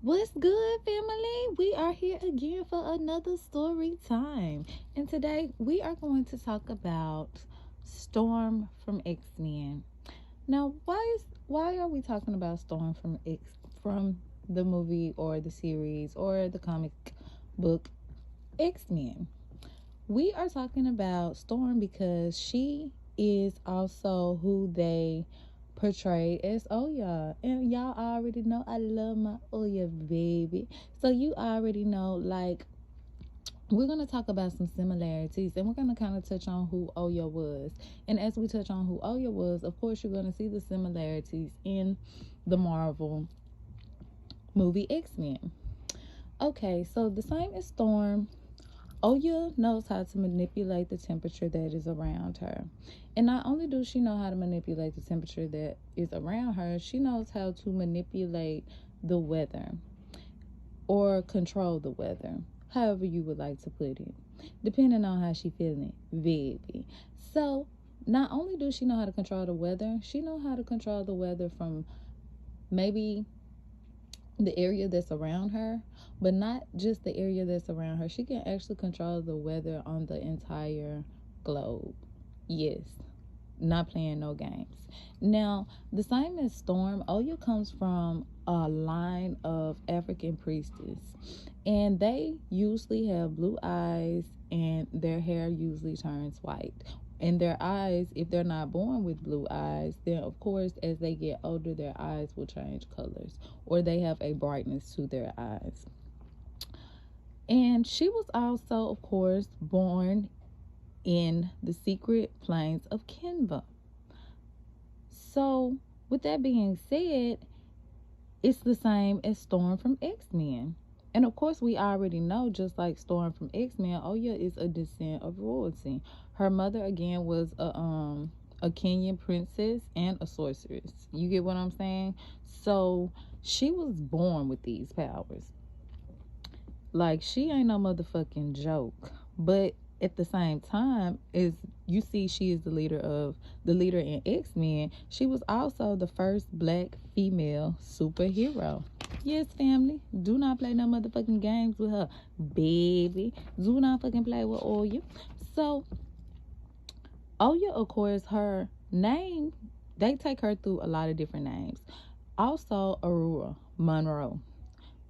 What's good, family? We are here again for another story time. And today we are going to talk about Storm from X-Men. Now, why are we talking about Storm from the movie or the series or the comic book X-Men? We are talking about Storm because she is also who they portrayed as Oya. And y'all already know I love my Oya baby. So you already know, like, we're going to talk about some similarities and we're going to kind of touch on who Oya was. And as we touch on who Oya was, of course, you're going to see the similarities in the Marvel movie X-Men. Okay, so the same as Storm, Oya knows how to manipulate the temperature that is around her. And not only does she know how to manipulate the temperature that is around her, she knows how to manipulate the weather or control the weather, however you would like to put it, depending on how she feeling, baby. So not only does she know how to control the weather, she know how to control the weather from maybe the area that's around her, but not just the area that's around her. She can actually control the weather on the entire globe. Yes, not playing no games. Now, the same as Storm, Oya comes from a line of African priestess, and they usually have blue eyes, and their hair usually turns white. And their eyes, if they're not born with blue eyes, then of course, as they get older, their eyes will change colors, or they have a brightness to their eyes. And she was also, of course, born in the secret plains of Kinva. So, with that being said, it's the same as Storm from X-Men. And of course, we already know, just like Storm from X-Men, Oya is a descent of royalty. Her mother again was a Kenyan princess and a sorceress. You get what I'm saying? So she was born with these powers. Like, she ain't no motherfucking joke. But at the same time, is you see she is the leader in X-Men, she was also the first black female superhero. Yes, family, do not play no motherfucking games with her, baby. Do not fucking play with Oya. So Oya, of course, her name, they take her through a lot of different names. Also, Aurora Monroe.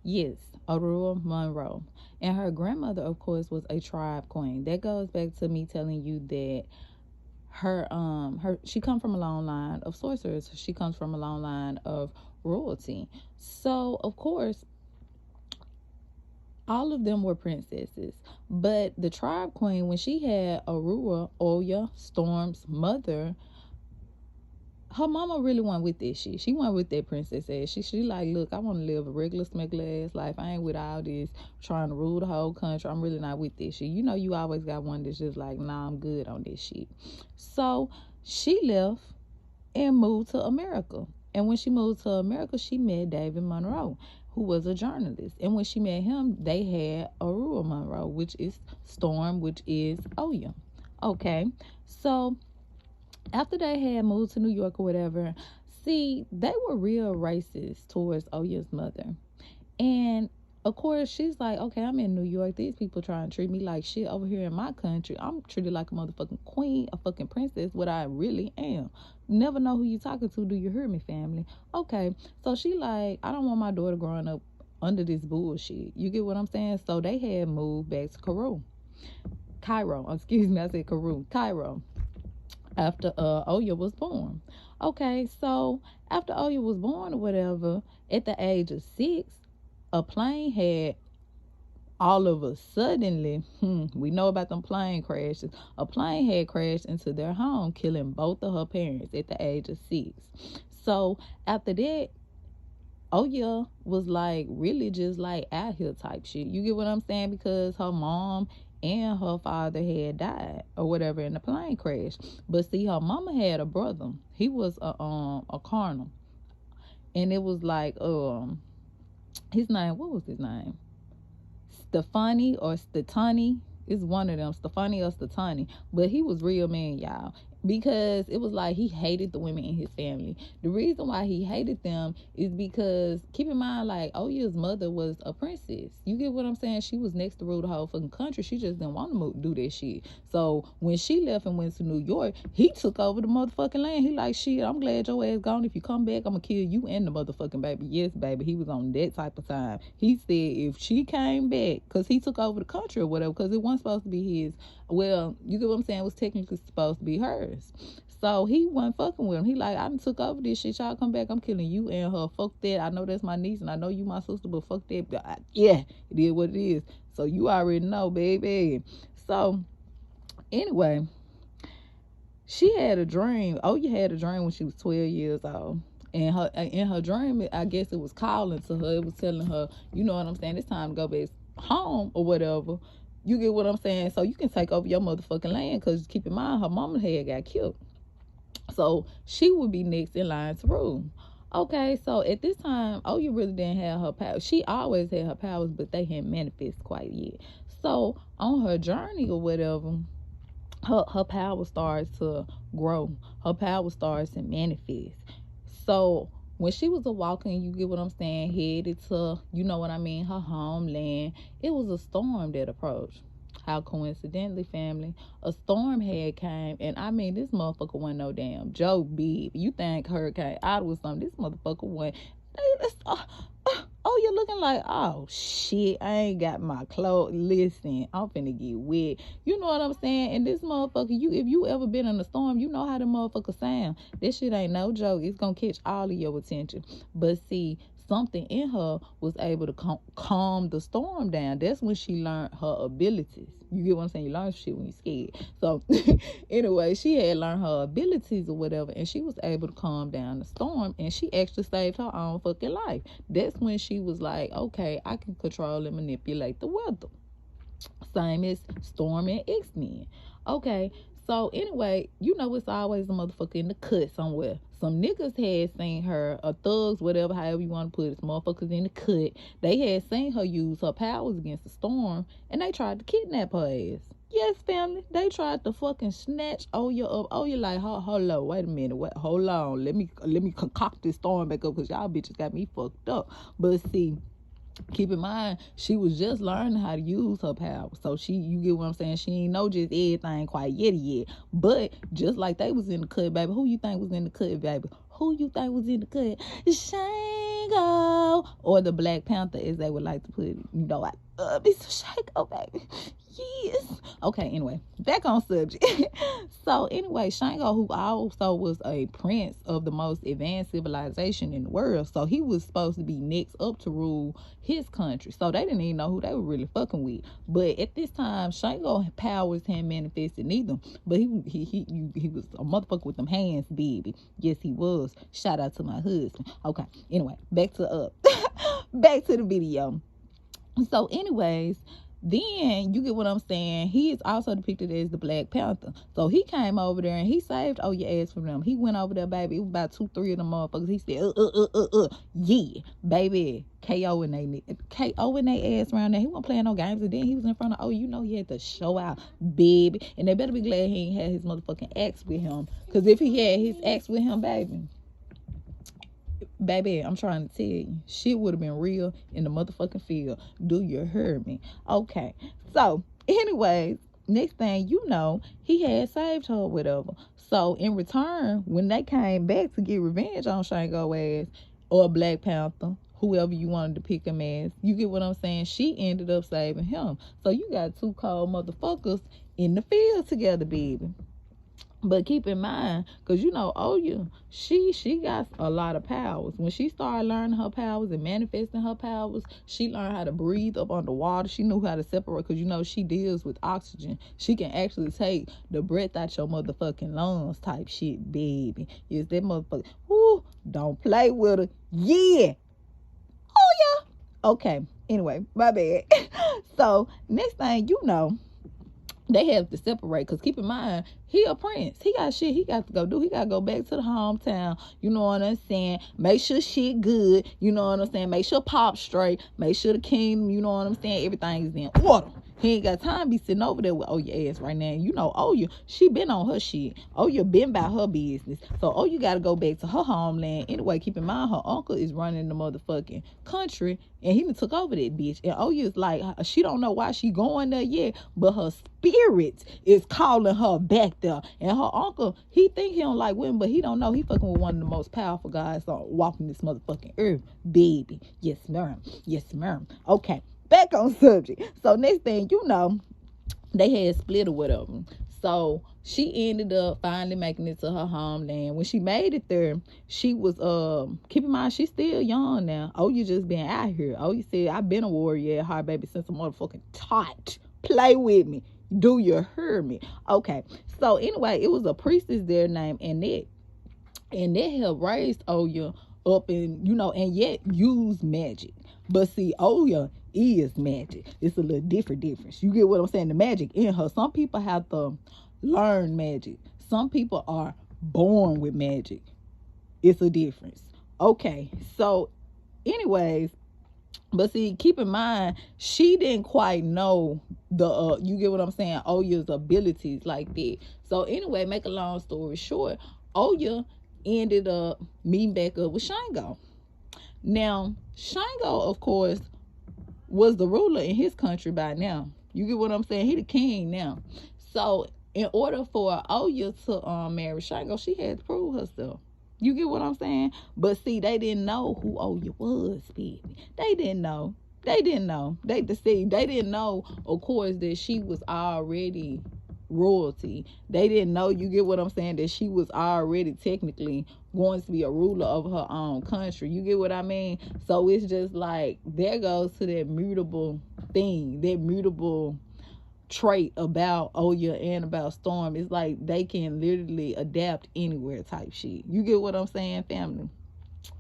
Yes, Aurora Monroe. And her grandmother, of course, was a tribe queen. That goes back to me telling you that her she comes from a long line of sorcerers. She comes from a long line of royalty. So of course, all of them were princesses. But the tribe queen, when she had Aurora, Oya, Storm's mother, her mama really wasn't with this shit. She wasn't with that princess ass. She like, look, I want to live a regular smuggler ass life. I ain't with all this trying to rule the whole country. I'm really not with this shit. You know, you always got one that's just like, nah, I'm good on this shit. So she left and moved to America. And when she moved to America, she met David Monroe, who was a journalist. And when she met him, they had Aurora Monroe, which is Storm, which is Oya. Okay, so after they had moved to New York or whatever, see, they were real racist towards Oya's mother. And of course, she's like, okay, I'm in New York. These people trying to treat me like shit over here in my country. I'm treated like a motherfucking queen, a fucking princess, what I really am. Never know who you talking to. Do you hear me, family? Okay, so she like, I don't want my daughter growing up under this bullshit. You get what I'm saying? So they had moved back to Cairo. Excuse me, I said Cairo after Oya was born. Okay, so after Oya was born or whatever, at the age of 6, a plane had all of a suddenly, we know about them plane crashes. A plane had crashed into their home, killing both of her parents at the age of 6. So after that, Oya was like really just like out here type shit. You get what I'm saying? Because her mom and her father had died or whatever in the plane crash. But see, her mama had a brother. He was a colonel, and it was like his name. What was his name? Stefani or Stetani. It's one of them, Stefani or Stetani. But he was real man, y'all. because it was like he hated the women in his family. The reason why he hated them is because, keep in mind, like, Oya's mother was a princess. You get what I'm saying? She was next to rule the whole fucking country. She just didn't want to do that shit. So when she left and went to New York, he took over the motherfucking land. He like, shit, I'm glad your ass gone. If you come back, I'm gonna kill you and the motherfucking baby. Yes, baby. He was on that type of time. He said if she came back, because he took over the country or whatever, because it wasn't supposed to be his. Well, you get what I'm saying? It was technically supposed to be hers. So he wasn't fucking with him. He like, I done took over this shit. Y'all come back, I'm killing you and her. Fuck that. I know that's my niece and I know you my sister, but fuck that. Yeah, it is what it is. So you already know, baby. So anyway, she had a dream. Oya had a dream when she was 12 years old. And in her dream, I guess it was calling to her. It was telling her, you know what I'm saying, it's time to go back home or whatever. You get what I'm saying? So you can take over your motherfucking land, because keep in mind, her mama had got killed. So she would be next in line to rule. Okay, so at this time, Oya really didn't have her power. She always had her powers, but they hadn't manifested quite yet. So on her journey or whatever, her power starts to grow. Her power starts to manifest. So when she was a walking, you get what I'm saying, headed to, you know what I mean, her homeland, it was a storm that approached. How coincidentally, family, a storm had came, and I mean, this motherfucker wasn't no damn joke, big. You think Hurricane Ida was something? This motherfucker went. Oh, you're looking like, oh shit, I ain't got my clothes. Listen, I'm finna get wet. You know what I'm saying? And this motherfucker, if you ever been in a storm, you know how the motherfucker sound. This shit ain't no joke. It's gonna catch all of your attention. But see, something in her was able to calm the storm down. That's when she learned her abilities. You get what I'm saying? You learn shit when you're scared. So anyway, she had learned her abilities or whatever, and she was able to calm down the storm, and she actually saved her own fucking life. That's when she was like, okay, I can control and manipulate the weather. Same as Storm and X-Men. Okay, so anyway, you know it's always a motherfucker in the cut somewhere. Some niggas had seen her, or thugs, whatever, however you want to put it, motherfuckers in the cut. They had seen her use her powers against the storm, and they tried to kidnap her ass. Yes, family, they tried to fucking snatch Oya up. Oya like, hold on, wait a minute, hold on, let me concoct this storm back up, because y'all bitches got me fucked up. But see, keep in mind, she was just learning how to use her power. So you get what I'm saying? She ain't know just everything quite yet. But just like they was in the cut, baby, who you think was in the cut, baby? Who you think was in the cut? Shango, or the Black Panther, as they would like to put it. You know, I love me some Shango, baby. Yes. Okay, anyway, back on subject. So anyway, Shango, who also was a prince of the most advanced civilization in the world, so he was supposed to be next up to rule his country. So they didn't even know who they were really fucking with. But at this time, Shango powers hadn't manifested neither. But he was a motherfucker with them hands, baby. Yes, he was. Shout out to my husband. Okay, anyway, back to back to the video. So anyways, then you get what I'm saying, he is also depicted as the Black Panther. So he came over there and he saved Oya ass from them. He went over there, baby. It was about 2-3 of them motherfuckers. He said, yeah, baby, KO in they ass around there. He wasn't playing no games. And then he was in front of, you know, he had to show out, baby. And they better be glad he ain't had his motherfucking axe with him. Because if he had his axe with him, baby, I'm trying to tell you, shit would have been real in the motherfucking field. Do you hear me? Okay, so anyways, next thing you know, he had saved her or whatever. So in return, when they came back to get revenge on Shango ass, or Black Panther, whoever you wanted to pick him as, you get what I'm saying, she ended up saving him. So you got two cold motherfuckers in the field together, baby. But keep in mind, because you know, Oya, she got a lot of powers. When she started learning her powers and manifesting her powers, she learned how to breathe up underwater. She knew how to separate, because you know, she deals with oxygen. She can actually take the breath out your motherfucking lungs type shit, baby. Yes, that motherfucker. Whoo, don't play with her. Yeah. Oh, yeah. Okay, anyway, my bad. So, next thing you know, they have to separate, because keep in mind, he a prince. He got shit he got to go do. He got to go back to the hometown. You know what I'm saying? Make sure shit good. You know what I'm saying? Make sure pop straight. Make sure the kingdom, you know what I'm saying? Everything is in order. He ain't got time to be sitting over there with Oya ass right now. You know, Oya, she been on her shit. Oya been about her business. So Oya got to go back to her homeland. Anyway, keep in mind, her uncle is running the motherfucking country, and he done took over that bitch. And Oya's like, she don't know why she going there yet, but her spirit is calling her back there. And her uncle, he think he don't like women, but he don't know he fucking with one of the most powerful guys on walking this motherfucking earth. Baby. Yes, ma'am. Yes, ma'am. Okay. Back on subject. So next thing you know, they had split or whatever. So she ended up finally making it to her homeland. When she made it there, she was keep in mind she's still young now. Oh, you just been out here. Oh, you said I've been a warrior at heart, baby, since a motherfucking tot. Play with me. Do you hear me? Okay. So anyway, it was a priestess there named Annette. And that helped raise Oya up and and yet use magic. But see, Oya is magic. It's a little difference. You get what I'm saying? The magic in her. Some people have to learn magic. Some people are born with magic. It's a difference. Okay, so anyways, but see, keep in mind, she didn't quite know you get what I'm saying, Oya's abilities like that. So anyway, make a long story short, Oya ended up meeting back up with Shango. Now, Shango, of course, was the ruler in his country by now. You get what I'm saying? He the king now. So in order for Oya to marry Shango, she had to prove herself. You get what I'm saying? But see, they didn't know who Oya was, baby. They didn't know. They didn't know. They didn't know, of course, that she was already royalty. They didn't know, you get what I'm saying, that she was already technically going to be a ruler of her own country. You get what I mean? So it's just like, there goes to that mutable thing, that mutable trait about Oya and about Storm. It's like they can literally adapt anywhere type shit. You get what I'm saying, family?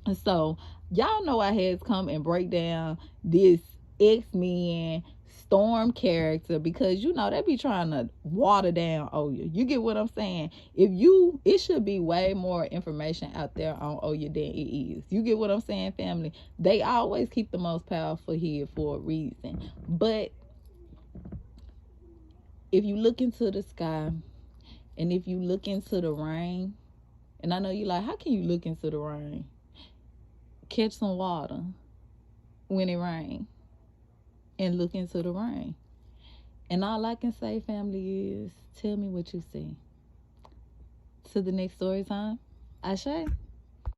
And so y'all know I had to come and break down this X-Men Storm character, because they be trying to water down Oya. You get what I'm saying? It should be way more information out there on Oya than it is. You get what I'm saying, family? They always keep the most powerful here for a reason. But if you look into the sky and if you look into the rain, and I know you like, how can you look into the rain? Catch some water when it rains and look into the rain. And all I can say, family, is tell me what you see. To the next story time, Ashe.